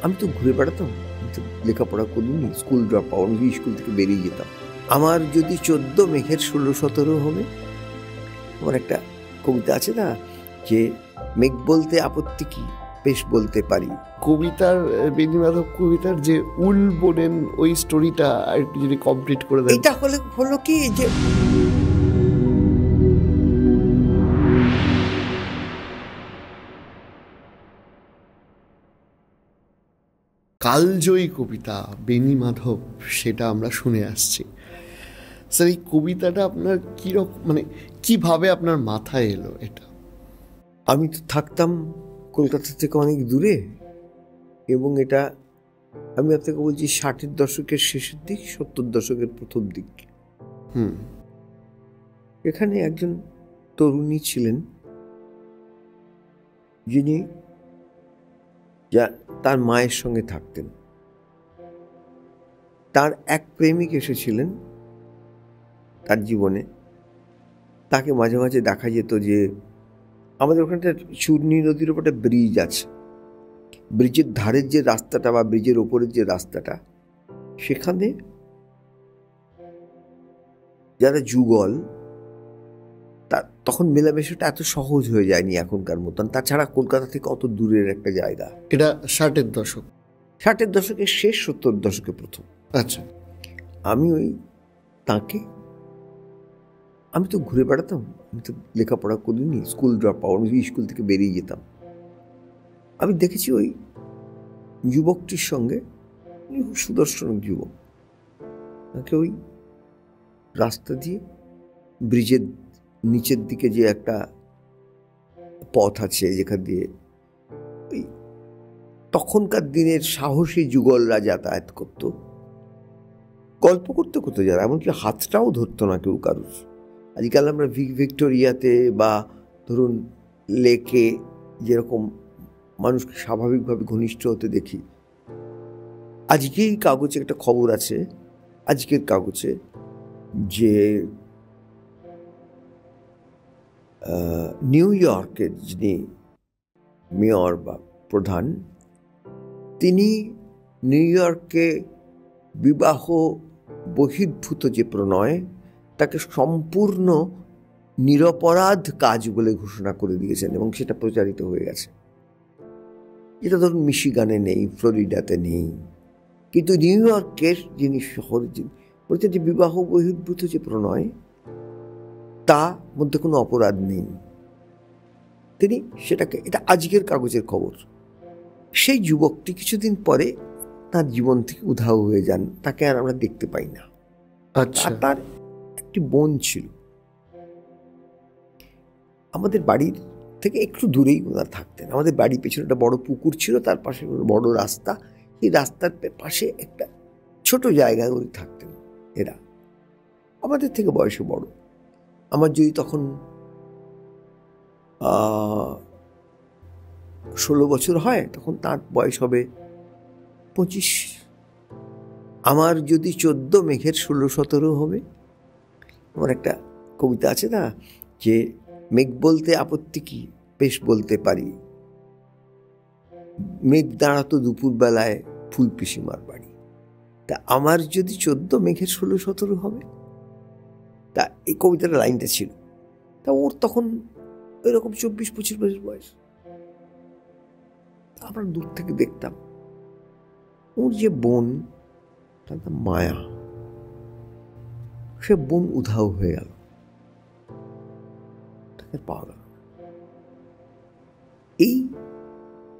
আমি তো ঘুরে বেড়াতাম, আমি তো লেখাপড়া করিনি, স্কুল ড্রপ আউট, আমি স্কুল থেকে বেরিয়ে যেতাম। আমার যদি 14 মেঘের 16-17 হবে। আমার একটা কবিতা আছে না, যে মেঘ বলতে আপত্তি কি, বেশ বলতে পারি। কবিতার বেণীমাধব কবিতার যে উল বোনেন ওই স্টোরিটা একটু যদি কমপ্লিট করে দেন। এটা হলো কি যে কালজয়ী কবিতা বেণীমাধব, সেটা আমরা শুনে আসছি। স্যার, এই কবিতাটা আপনার কীরকম, মানে কিভাবে আপনার মাথায় এলো এটা? আমি তো থাকতাম কলকাতা থেকে অনেক দূরে, এবং এটা আমি আপনাকে বলছি 60-এর দশকের শেষের দিক, 70 দশকের প্রথম দিক। এখানে একজন তরুণী ছিলেন, যিনি তার মায়ের সঙ্গে থাকতেন। তার এক প্রেমিক এসেছিলেন তার জীবনে। তাকে মাঝে মাঝে দেখা যেত যে আমাদের ওখানটা চূর্ণী নদীর ওপর একটা ব্রিজ আছে, ব্রিজের ধারের যে রাস্তাটা বা ব্রিজের ওপরের যে রাস্তাটা, সেখানে যারা যুগল, তখন মেলামেশাটা এত সহজ হয়ে যায়নি এখনকার মতন। তাছাড়া কলকাতা থেকে অত দূরের একটা জায়গা। এটা 60-এর দশক, 60-এর দশকের শেষ, 70 দশকের প্রথম। আচ্ছা। আমি আমি তো ঘুরে বেড়াতাম, আমি তো লেখাপড়া করিনি, স্কুল ড্রপ আউট, আমি স্কুল থেকে বেরিয়ে যেতাম। আমি দেখেছি ওই যুবকটির সঙ্গে, সুদর্শন যুবক, তাকে ওই রাস্তা দিয়ে ব্রিজের নিচের দিকে যে একটা পথ আছে, যেখান দিয়ে ওই তখনকার দিনের সাহসী যুগলরা যাতায়াত করত, গল্প করতে করতে যারা, এমনকি হাতটাও ধরতো না কেউ কারুর। আজকাল আমরা ভিক্টোরিয়াতে বা ধরুন লেকে যেরকম মানুষকে স্বাভাবিকভাবে ঘনিষ্ঠ হতে দেখি, আজকেই কাগজে একটা খবর আছে, আজকের কাগজে, যে নিউ ইয়র্কের যিনি মেয়র বা প্রধান, তিনি নিউ ইয়র্কে বিবাহ বহির্ভূত যে প্রণয়, তাকে সম্পূর্ণ নিরপরাধ কাজ বলে ঘোষণা করে দিয়েছেন, এবং সেটা প্রচারিত হয়ে গেছে। যেটা ধরুন মিশিগানে নেই, ফ্লোরিডাতে নেই, কিন্তু নিউ ইয়র্কের যিনি শহর, বলছেন যে বিবাহ বহির্ভূত যে প্রণয়, তার মধ্যে কোনো অপরাধ নেই। তিনি সেটাকে, এটা আজকের কাগজের খবর। সেই যুবকটি কিছুদিন পরে তার জীবন থেকে উধাও হয়ে যান, তাকে আর আমরা দেখতে পাই না। আচ্ছা। তার একটি বোন ছিল, আমাদের বাড়ির থেকে একটু দূরেই ওনারা থাকতেন। আমাদের বাড়ির পেছনে একটা বড় পুকুর ছিল, তার পাশে বড় রাস্তা, এই রাস্তার পাশে একটা ছোট জায়গায় উনি থাকতেন। এরা আমাদের থেকে বয়সে বড়। আমার যদি তখন 16 বছর হয়, তখন তার বয়স হবে 25। আমার যদি 14 মেঘের 16-17 হবে। আমার একটা কবিতা আছে না, যে মেঘ বলতে আপত্তি কি, বেশ বলতে পারি। মেঘ দাঁড়াতো দুপুর বেলায় ফুল পিসিমার বাড়ি। তা আমার যদি 14 মেঘের 16-17 হবে, তা এই কবিতার লাইনটা ছিল। তা ওর তখন এরকম 24-25 বছর বয়স। আমরা দূর থেকে দেখতাম ওর যে বোন, তার নাম মায়া, সে বোন উধাও হয়ে গেল, তাকে পাওয়া গেল। এই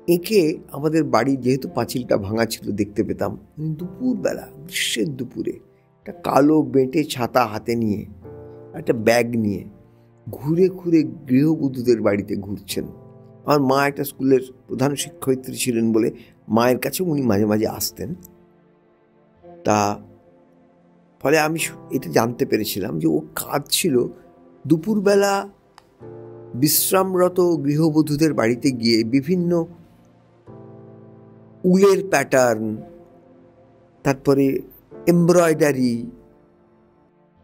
একে আমাদের বাড়ি, যেহেতু পাঁচিলটা ভাঙা ছিল, দেখতে পেতাম দুপুরবেলা, গ্রীষ্মের দুপুরে, একটা কালো বেঁটে ছাতা হাতে নিয়ে, একটা ব্যাগ নিয়ে ঘুরে ঘুরে গৃহবধূদের বাড়িতে ঘুরছেন। আমার মা একটা স্কুলের প্রধান শিক্ষয়িত্রী ছিলেন বলে মায়ের কাছে উনি মাঝে মাঝে আসতেন। তা ফলে আমি এটা জানতে পেরেছিলাম যে ও কাজ ছিল দুপুরবেলা বিশ্রামরত গৃহবধূদের বাড়িতে গিয়ে বিভিন্ন উলের প্যাটার্ন, তারপরে এমব্রয়ডারি,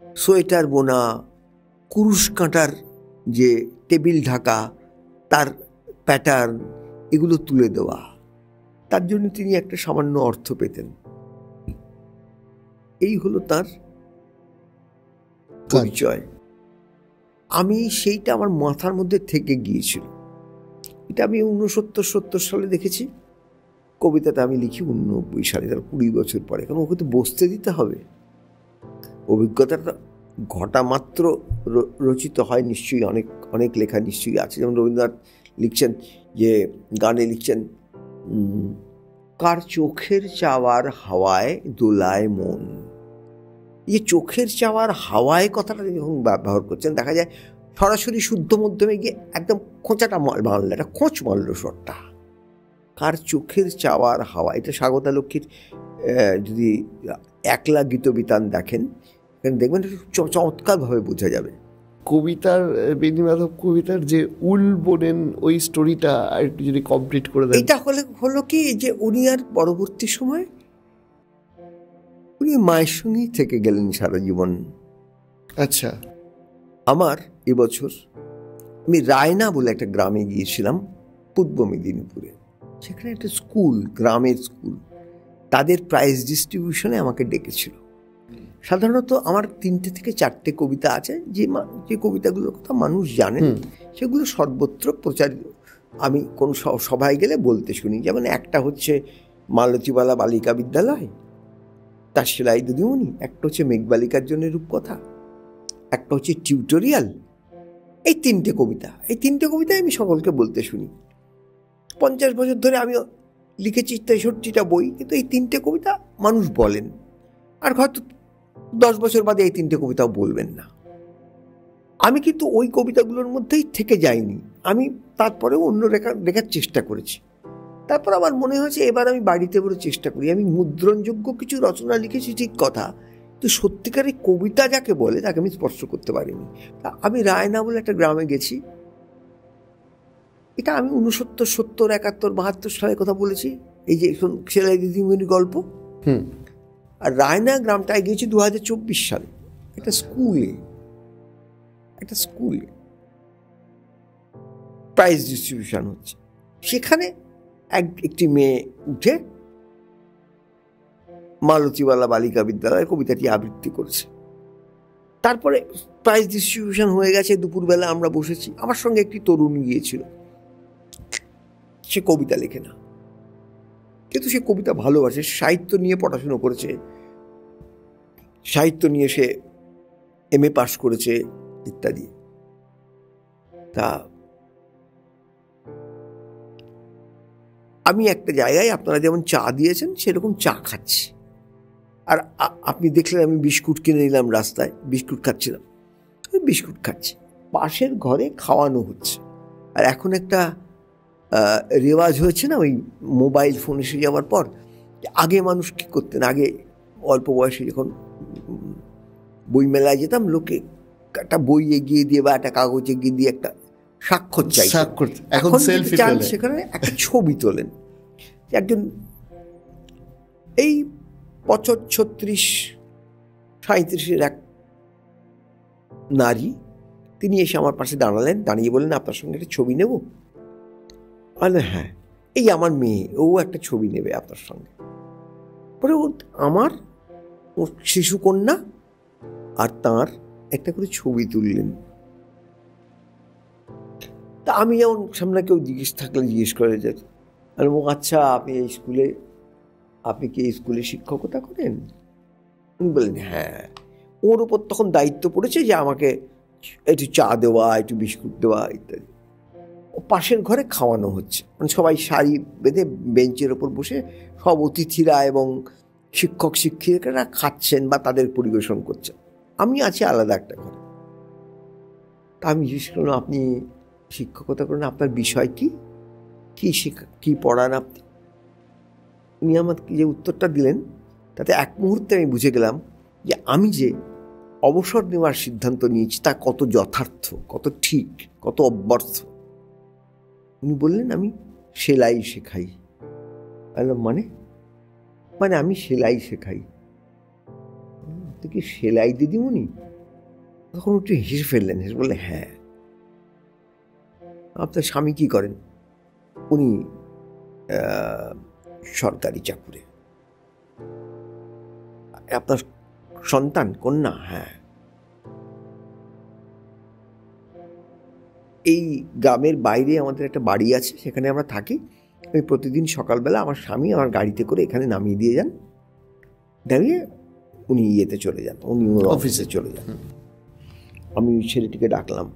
সোয়েটার বোনা, কুরুশ কাঁটার যে টেবিল ঢাকা, তার প্যাটার্ন, এগুলো তুলে দেওয়া। তার জন্য তিনি একটা সামান্য অর্থ পেতেন। এই হলো তার পরিচয়। আমি সেইটা আমার মাথার মধ্যে থেকে গিয়েছিল। এটা আমি 69-70 সালে দেখেছি। কবিতাটা আমি লিখি 89 সালে, তার 20 বছর পরে। কারণ ওকে তো বসতে দিতে হবে। অভিজ্ঞতাটা ঘটা মাত্র রচিত হয় নিশ্চয়ই, অনেক অনেক লেখা নিশ্চয়ই আছে। যেমন রবীন্দ্রনাথ লিখছেন, যে গানে লিখছেন, কার চোখের চাওয়ার হাওয়ায় দোলায় মন। এই চোখের চাওয়ার হাওয়ায় কথাটা যখন ব্যবহার করছেন, দেখা যায় সরাসরি শুদ্ধ মধ্যমে গিয়ে একদম খোঁচাটা মারল, একটা খোঁচ মারল স্বরটা। কার চোখের চাওয়ার হাওয়া, এটা স্বাগতা লক্ষ্মীর যদি একলা গীতবিতান দেখেন, দেখবেন চমৎকারভাবে বোঝা যাবে। কবিতার, বেনি মাধব কবিতার যে উল বোনেন ওই স্টোরিটা আর একটু যদি কমপ্লিট করে দেন। এটা হলো কি, যে উনি আর পরবর্তী সময় উনি মায়ের সঙ্গেই থেকে গেলেন সারা জীবন। আচ্ছা। আমার এবছর আমি রায়না বলে একটা গ্রামে গিয়েছিলাম, পূর্ব মেদিনীপুরে। সেখানে একটা স্কুল, গ্রামের স্কুল, তাদের প্রাইজ ডিস্ট্রিবিউশনে আমাকে ডেকেছিল। সাধারণত আমার 3 থেকে 4টে কবিতা আছে, যে কবিতাগুলোর কথা মানুষ জানেন, সেগুলো সর্বত্র প্রচারিত। আমি কোন সভায় গেলে বলতে শুনি। যেমন একটা হচ্ছে মালতীবালা বালিকা বিদ্যালয়, তার সেলাই দিদিমণি, একটা হচ্ছে মেঘবালিকার জন্য রূপকথা, একটা হচ্ছে টিউটোরিয়াল। এই 3টে কবিতা, এই 3টে কবিতায় আমি সকলকে বলতে শুনি। 50 বছর ধরে আমি লিখেছি 63টা বই, কিন্তু এই 3টে কবিতা মানুষ বলেন, আর হয়তো 10 বছর বাদে এই 3টে কবিতাও বলবেন না। আমি কিন্তু ওই কবিতাগুলোর মধ্যেই থেকে যাইনি, আমি তারপরেও অন্য লেখার চেষ্টা করেছি। তারপর আমার মনে হয়েছে এবার আমি বাড়িতে বড় চেষ্টা করি। আমি মুদ্রণযোগ্য কিছু রচনা লিখেছি ঠিক কথা, তো সত্যিকারের কবিতা যাকে বলে তাকে আমি স্পর্শ করতে পারিনি। আমি রায়না বলে একটা গ্রামে গেছি। এটা আমি 69, 70, 71, 72 সালের কথা বলেছি, এই যে সেলাই দিদিমণির গল্প। আর রায়না গ্রামটায় গিয়েছি 2024 সালে, একটা স্কুলে প্রাইজ ডিস্ট্রিবিউশন হচ্ছে। সেখানে একটি মেয়ে উঠে মালতীবালা বালিকা বিদ্যালয় কবিতাটি আবৃত্তি করেছে। তারপরে প্রাইজ ডিস্ট্রিবিউশন হয়ে গেছে, দুপুরবেলা আমরা বসেছি। আমার সঙ্গে একটি তরুণ গিয়েছিল, সে কবিতা লেখে না, কিন্তু সে কবিতা ভালোবাসে, সাহিত্য নিয়ে পড়াশুনো করেছে, সাহিত্য নিয়ে সে MA পাস করেছে ইত্যাদি। তা আমি একটা জায়গায় আপনারা যেমন চা দিয়েছেন সেরকম চা খাচ্ছি, আর আপনি দেখলেন আমি বিস্কুট কিনে নিলাম রাস্তায়, বিস্কুট খাচ্ছিলাম, বিস্কুট খাচ্ছি। পাশের ঘরে খাওয়ানো হচ্ছে। আর এখন একটা রেওয়াজ হয়েছে না, ওই মোবাইল ফোন এসে যাওয়ার পর। আগে মানুষ কী করতেন, আগে অল্প বয়সে যখন বইমেলায় যেতাম, লোকে একটা বই এগিয়ে দিয়ে বা একটা কাগজ এগিয়ে দিয়ে একটা স্বাক্ষর চাই। এখন চান সেখানে একটা ছবি তোলেন। একজন এই 35-37 এক নারী, তিনি এসে আমার পাশে দাঁড়ালেন, দাঁড়িয়ে বললেন, আপনার সঙ্গে একটা ছবি নেব? বললেন হ্যাঁ, এই আমার মেয়ে, ও একটা ছবি নেবে আপনার সঙ্গে। পরে আমার শিশুকন্যা আর তার একটা করে ছবি তুললেন। তা আমি যেমন সামনে কেউ জিজ্ঞেস করে যে, আচ্ছা আপনি কি এই স্কুলে শিক্ষকতা করেন? উনি বললেন হ্যাঁ। ওর উপর তখন দায়িত্ব পড়েছে যে আমাকে একটু চা দেওয়া, একটু বিস্কুট দেওয়া ইত্যাদি। পাশের ঘরে খাওয়ানো হচ্ছে, মানে সবাই সারি বেঁধে বেঞ্চের ওপর বসে সব অতিথিরা এবং শিক্ষক শিক্ষিকারা খাচ্ছেন বা তাদের পরিবেশন করছেন। আমি আছি আলাদা একটা ঘরে। তা আমি জিজ্ঞেস করলাম, আপনি শিক্ষকতা করেন, আপনার বিষয় কি পড়ান আপনি? উনি আমাকে যে উত্তরটা দিলেন, তাতে এক মুহূর্তে আমি বুঝে গেলাম যে আমি যে অবসর নেওয়ার সিদ্ধান্ত নিয়েছি তা কত যথার্থ, কত ঠিক, কত অব্যর্থ। উনি বললেন, আমি সেলাই শেখাই। বললাম মানে আমি সেলাই শেখাই। আপনি কি সেলাই দিদিমণি? তখন একটু হেসে ফেললেন, হেসে বললেন হ্যাঁ। আপনার স্বামী কি করেন? উনি সরকারি চাকুরে। আপনার সন্তান, কন্যা? হ্যাঁ। এই গ্রামের বাইরে আমাদের একটা বাড়ি আছে, সেখানে আমরা থাকি। আমি প্রতিদিন সকালবেলা আমার স্বামী আমার গাড়িতে করে এখানে নামিয়ে দিয়ে যান, নামিয়ে উনি ইয়েতে চলে যান, উনি অফিসে চলে যান। আমি ছেলেটিকে ডাকলাম,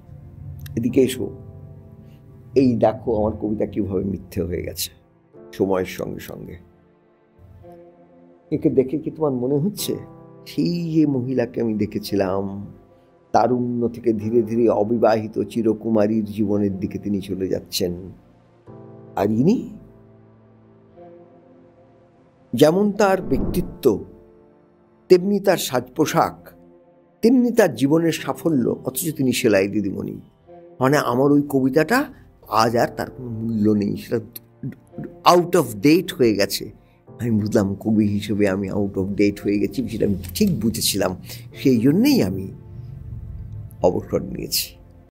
এদিকে এসো, এই দেখো আমার কবিতা কিভাবে মিথ্যে হয়ে গেছে সময়ের সঙ্গে সঙ্গে। একে দেখে কি তোমার মনে হচ্ছে সেই যে মহিলাকে আমি দেখেছিলাম, তারুণ্য থেকে ধীরে ধীরে অবিবাহিত চিরকুমারীর জীবনের দিকে তিনি চলে যাচ্ছেন? আর ইনি যেমন তার ব্যক্তিত্ব, তেমনি তার সাজ পোশাক, তেমনি তার জীবনের সাফল্য, অথচ তিনি সেলাই দিদিমণি। মানে আমার ওই কবিতাটা আজ আর তার কোনো মূল্য নেই, সেটা আউট অফ ডেট হয়ে গেছে। আমি বুঝলাম কবি হিসেবে আমি আউট অফ ডেট হয়ে গেছি, সেটা আমি ঠিক বুঝেছিলাম। সেই জন্যেই আমি অবসর নিয়েছি।